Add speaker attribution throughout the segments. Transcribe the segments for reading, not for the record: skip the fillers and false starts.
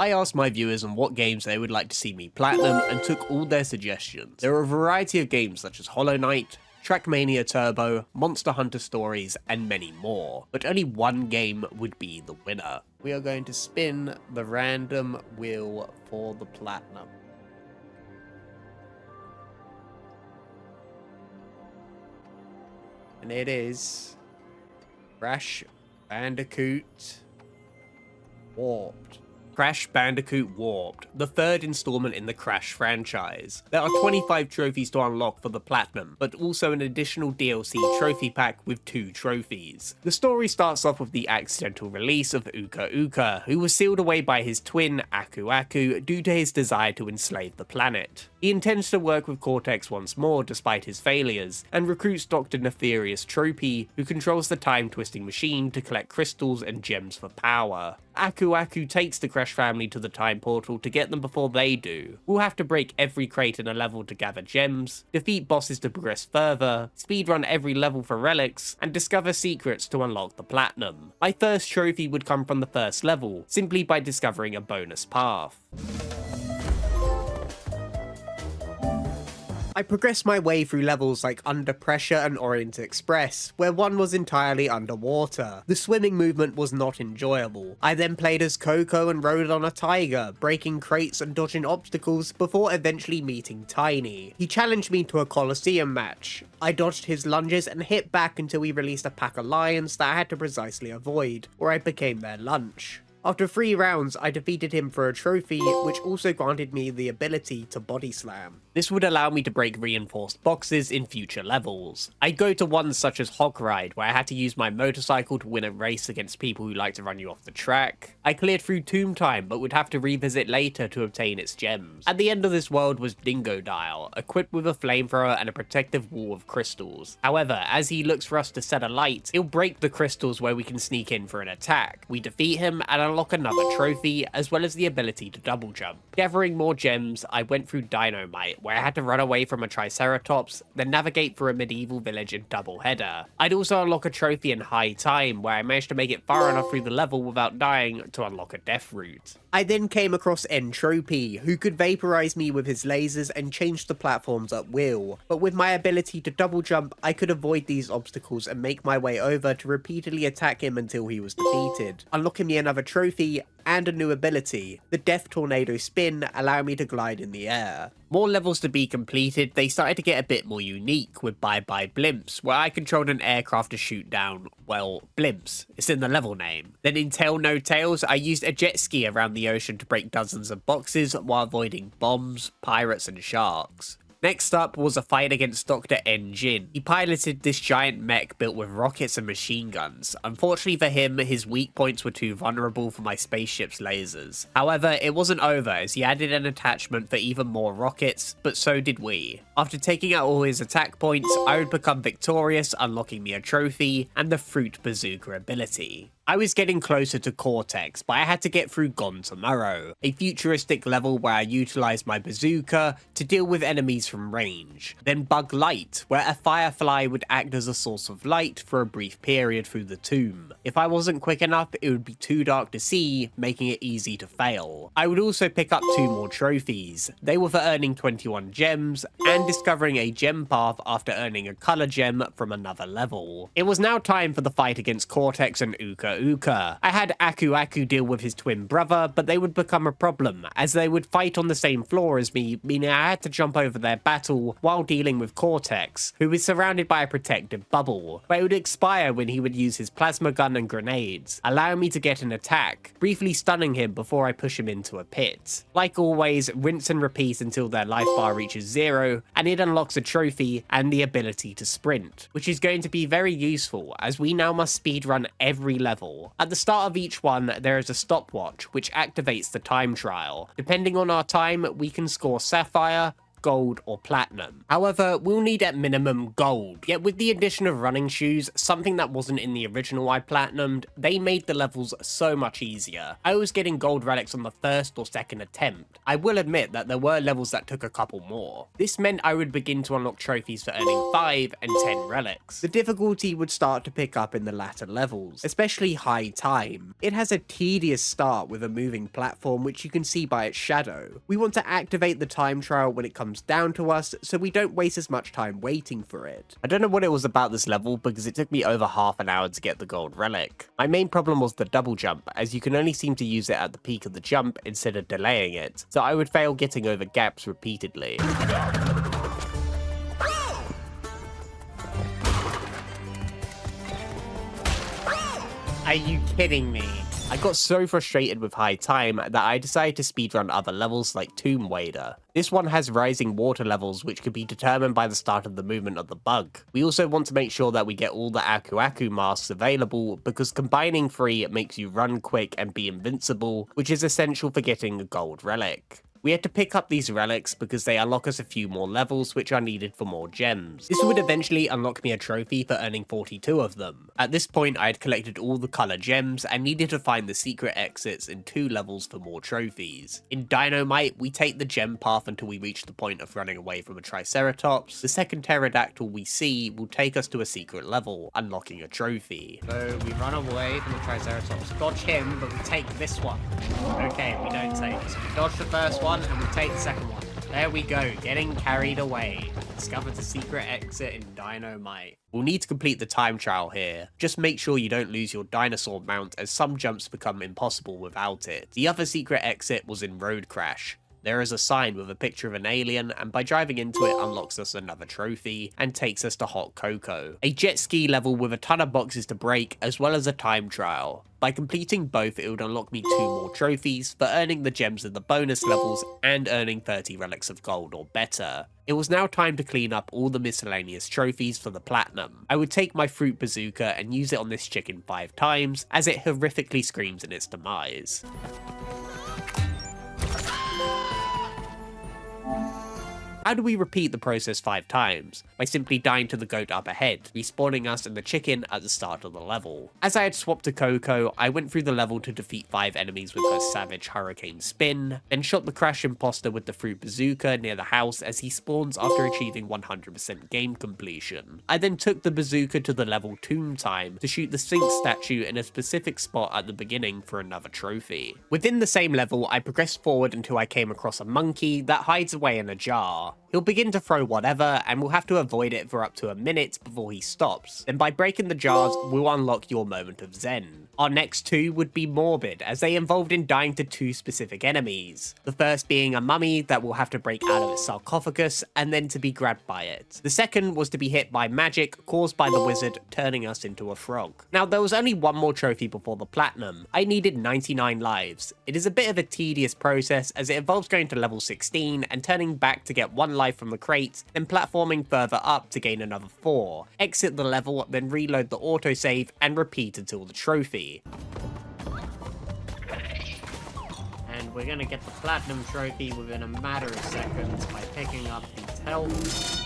Speaker 1: I asked my viewers on what games they would like to see me platinum and took all their suggestions. There are a variety of games such as Hollow Knight, Trackmania Turbo, Monster Hunter Stories, and many more, but only one game would be the winner. We are going to spin the random wheel for the platinum. And it is Crash Bandicoot Warped. Crash Bandicoot Warped, the third installment in the Crash franchise. There are 25 trophies to unlock for the platinum, but also an additional DLC trophy pack with 2 trophies. The story starts off with the accidental release of Uka Uka, who was sealed away by his twin Aku Aku due to his desire to enslave the planet. He intends to work with Cortex once more despite his failures, and recruits Dr. Nefarious Tropy, who controls the time-twisting machine to collect crystals and gems for power. Aku Aku takes the Crash family to the time portal to get them before they do. We'll have to break every crate in a level to gather gems, defeat bosses to progress further, speedrun every level for relics, and discover secrets to unlock the platinum. My first trophy would come from the first level, simply by discovering a bonus path. I progressed my way through levels like Under Pressure and Orient Express, where one was entirely underwater. The swimming movement was not enjoyable. I then played as Coco and rode on a tiger, breaking crates and dodging obstacles before eventually meeting Tiny. He challenged me to a Colosseum match. I dodged his lunges and hit back until he released a pack of lions that I had to precisely avoid, or I became their lunch. After 3 rounds, I defeated him for a trophy, which also granted me the ability to body slam. This would allow me to break reinforced boxes in future levels. I'd go to ones such as Hog Ride, where I had to use my motorcycle to win a race against people who like to run you off the track. I cleared through Tomb Time, but would have to revisit later to obtain its gems. At the end of this world was Dingo Dial, equipped with a flamethrower and a protective wall of crystals. However, as he looks for us to set alight, he'll break the crystals where we can sneak in for an attack. We defeat him and unlock another trophy, as well as the ability to double jump. Gathering more gems, I went through Dynamite, where I had to run away from a Triceratops, then navigate through a medieval village in Doubleheader. I'd also unlock a trophy in High Time, where I managed to make it far enough through the level without dying to unlock a death route. I then came across Entropy, who could vaporize me with his lasers and change the platforms at will, but with my ability to double jump, I could avoid these obstacles and make my way over to repeatedly attack him until he was defeated, unlocking me another trophy and a new ability, the Death Tornado Spin, allowing me to glide in the air. More levels to be completed, they started to get a bit more unique with Bye Bye Blimps, where I controlled an aircraft to shoot down, well, blimps. It's in the level name. Then in Tell No Tales, I used a jet ski around the ocean to break dozens of boxes while avoiding bombs, pirates, and sharks. Next up was a fight against Dr. N. Jin. He piloted this giant mech built with rockets and machine guns. Unfortunately for him, his weak points were too vulnerable for my spaceship's lasers. However, it wasn't over as he added an attachment for even more rockets, but so did we. After taking out all his attack points, I would become victorious, unlocking me a trophy and the Fruit Bazooka ability. I was getting closer to Cortex, but I had to get through Gone Tomorrow, a futuristic level where I utilised my bazooka to deal with enemies from range. Then Bug Light, where a firefly would act as a source of light for a brief period through the tomb. If I wasn't quick enough, it would be too dark to see, making it easy to fail. I would also pick up 2 more trophies. They were for earning 21 gems, and discovering a gem path after earning a colour gem from another level. It was now time for the fight against Cortex and Uka Uka. I had Aku Aku deal with his twin brother, but they would become a problem, as they would fight on the same floor as me, meaning I had to jump over their battle while dealing with Cortex, who was surrounded by a protective bubble, but it would expire when he would use his plasma gun and grenades, allowing me to get an attack, briefly stunning him before I push him into a pit. Like always, rinse and repeat until their life bar reaches 0, and it unlocks a trophy and the ability to sprint, which is going to be very useful as we now must speedrun every level. At the start of each one, there is a stopwatch which activates the time trial. Depending on our time, we can score Sapphire, gold, or platinum. However, we'll need at minimum gold, yet with the addition of running shoes, something that wasn't in the original I platinumed, they made the levels so much easier. I was getting gold relics on the first or second attempt. I will admit that there were levels that took a couple more. This meant I would begin to unlock trophies for earning 5 and 10 relics. The difficulty would start to pick up in the latter levels, especially high time. It has a tedious start with a moving platform which you can see by its shadow. We want to activate the time trial when it comes down to us so we don't waste as much time waiting for it. I don't know what it was about this level because it took me over half an hour to get the gold relic. My main problem was the double jump, as you can only seem to use it at the peak of the jump instead of delaying it, so I would fail getting over gaps repeatedly. Are you kidding me? I got so frustrated with high time that I decided to speedrun other levels like Tomb Wader. This one has rising water levels which could be determined by the start of the movement of the bug. We also want to make sure that we get all the Aku Aku masks available because combining 3 makes you run quick and be invincible, which is essential for getting a gold relic. We had to pick up these relics because they unlock us a few more levels which are needed for more gems. This would eventually unlock me a trophy for earning 42 of them. At this point I had collected all the color gems and needed to find the secret exits in 2 levels for more trophies. In Dynamite we take the gem path until we reach the point of running away from a Triceratops. The second pterodactyl we see will take us to a secret level, unlocking a trophy. So we run away from the Triceratops, dodge him, but we take this one. Okay, we don't take this. We dodge the first one and we take the second one. There we go, getting carried away. Discovered the secret exit in Dynamite. We'll need to complete the time trial here. Just make sure you don't lose your dinosaur mount as some jumps become impossible without it. The other secret exit was in Road Crash. There is a sign with a picture of an alien, and by driving into it unlocks us another trophy, and takes us to Hot Cocoa, a jet ski level with a ton of boxes to break, as well as a time trial. By completing both, it would unlock me 2 more trophies for earning the gems in the bonus levels and earning 30 relics of gold or better. It was now time to clean up all the miscellaneous trophies for the platinum. I would take my fruit bazooka and use it on this chicken 5 times, as it horrifically screams in its demise. How do we repeat the process 5 times? By simply dying to the goat up ahead, respawning us and the chicken at the start of the level. As I had swapped to Coco, I went through the level to defeat 5 enemies with her savage hurricane spin, then shot the crash imposter with the fruit bazooka near the house as he spawns after achieving 100% game completion. I then took the bazooka to the level Tomb Time to shoot the Sphinx statue in a specific spot at the beginning for another trophy. Within the same level, I progressed forward until I came across a monkey that hides away in a jar. He'll begin to throw whatever, and we'll have to avoid it for up to a minute before he stops. Then by breaking the jars, we'll unlock your moment of zen. Our next 2 would be morbid, as they involved in dying to 2 specific enemies. The first being a mummy that will have to break out of its sarcophagus, and then to be grabbed by it. The second was to be hit by magic caused by the wizard, turning us into a frog. Now there was only 1 more trophy before the platinum. I needed 99 lives. It is a bit of a tedious process, as it involves going to level 16 and turning back to get 1 life from the crate, then platforming further up to gain another 4. Exit the level, then reload the autosave, and repeat until the trophy. And we're gonna get the platinum trophy within a matter of seconds by picking up the health.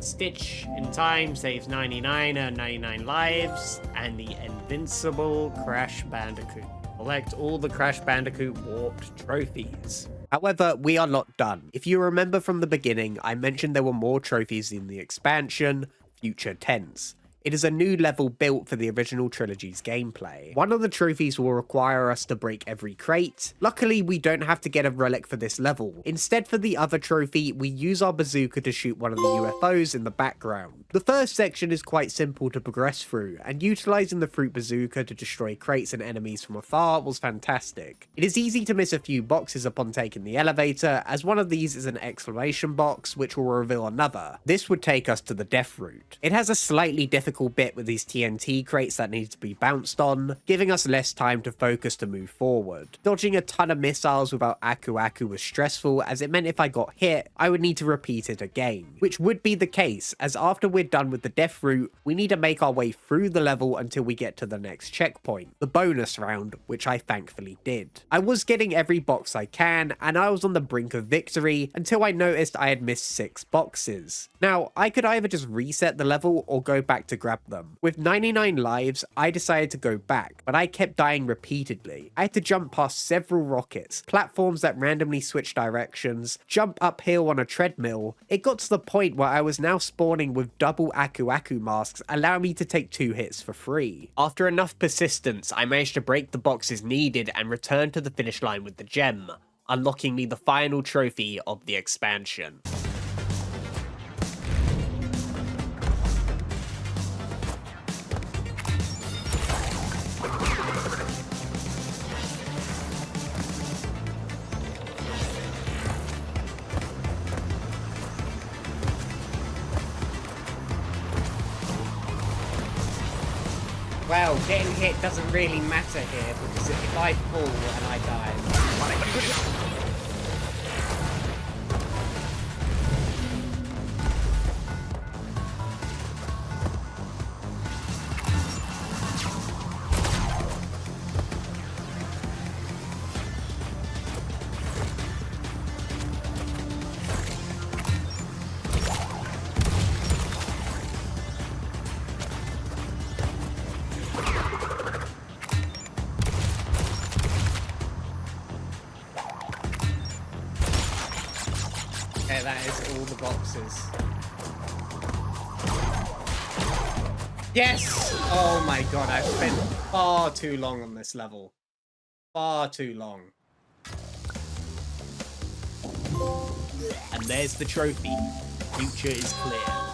Speaker 1: Stitch in time saves 99 and 99 lives, and the invincible Crash Bandicoot. Collect all the Crash Bandicoot warped trophies. However, we are not done. If you remember from the beginning, I mentioned there were more trophies in the expansion, Future Tense. It is a new level built for the original trilogy's gameplay. One of the trophies will require us to break every crate. Luckily, we don't have to get a relic for this level. Instead, for the other trophy, we use our bazooka to shoot one of the UFOs in the background. The first section is quite simple to progress through, and utilizing the fruit bazooka to destroy crates and enemies from afar was fantastic. It is easy to miss a few boxes upon taking the elevator, as one of these is an exclamation box, which will reveal another. This would take us to the death route. It has a slightly difficult difficult bit with these TNT crates that need to be bounced on, giving us less time to focus to move forward. Dodging a ton of missiles without Aku Aku was stressful, as it meant if I got hit, I would need to repeat it again, which would be the case, as after we're done with the death route, we need to make our way through the level until we get to the next checkpoint, the bonus round, which I thankfully did. I was getting every box I can, and I was on the brink of victory until I noticed I had missed 6 boxes. Now, I could either just reset the level or go back to grab them. With 99 lives, I decided to go back, but I kept dying repeatedly. I had to jump past several rockets, platforms that randomly switched directions, jump uphill on a treadmill. It got to the point where I was now spawning with double Aku Aku masks, allowing me to take 2 hits for free. After enough persistence, I managed to break the boxes needed and return to the finish line with the gem, unlocking me the final trophy of the expansion.
Speaker 2: Well, getting hit doesn't really matter here, because if I fall and I die... Okay, that is all the boxes. Yes! Oh my god, I've spent far too long on this level. Far too long.
Speaker 1: And there's the trophy. Future is clear.